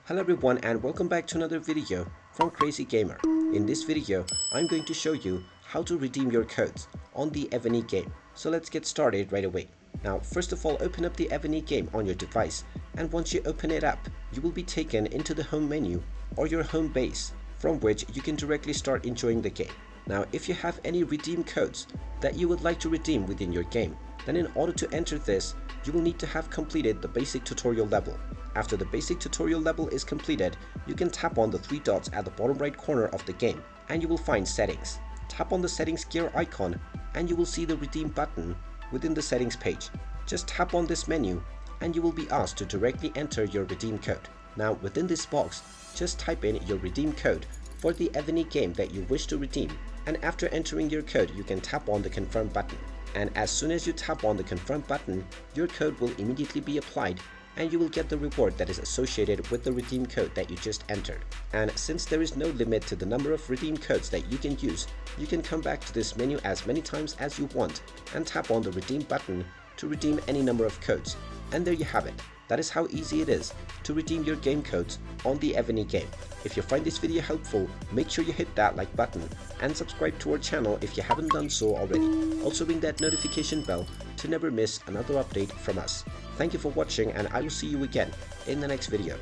Hello everyone and welcome back to another video from Crazy Gamer. In this video, I'm going to show you how to redeem your codes on the Evony game. So let's get started right away. Now, first of all, open up the Evony game on your device, and once you open it up, you will be taken into the home menu or your home base, from which you can directly start enjoying the game. Now, if you have any redeem codes that you would like to redeem within your game, then in order to enter this, you will need to have completed the basic tutorial level. After the basic tutorial level is completed, you can tap on the three dots at the bottom right corner of the game and you will find settings. Tap on the settings gear icon and you will see the redeem button within the settings page. Just tap on this menu and you will be asked to directly enter your redeem code. Now within this box, just type in your redeem code for the Evony game that you wish to redeem, and after entering your code you can tap on the confirm button. And as soon as you tap on the confirm button, your code will immediately be applied and you will get the reward that is associated with the redeem code that you just entered. And since there is no limit to the number of redeem codes that you can use, you can come back to this menu as many times as you want and tap on the redeem button to redeem any number of codes. And there you have it. That is how easy it is to redeem your game codes on the Evony game. If you find this video helpful, make sure you hit that like button and subscribe to our channel if you haven't done so already. Also ring that notification bell to never miss another update from us. Thank you for watching and I will see you again in the next video.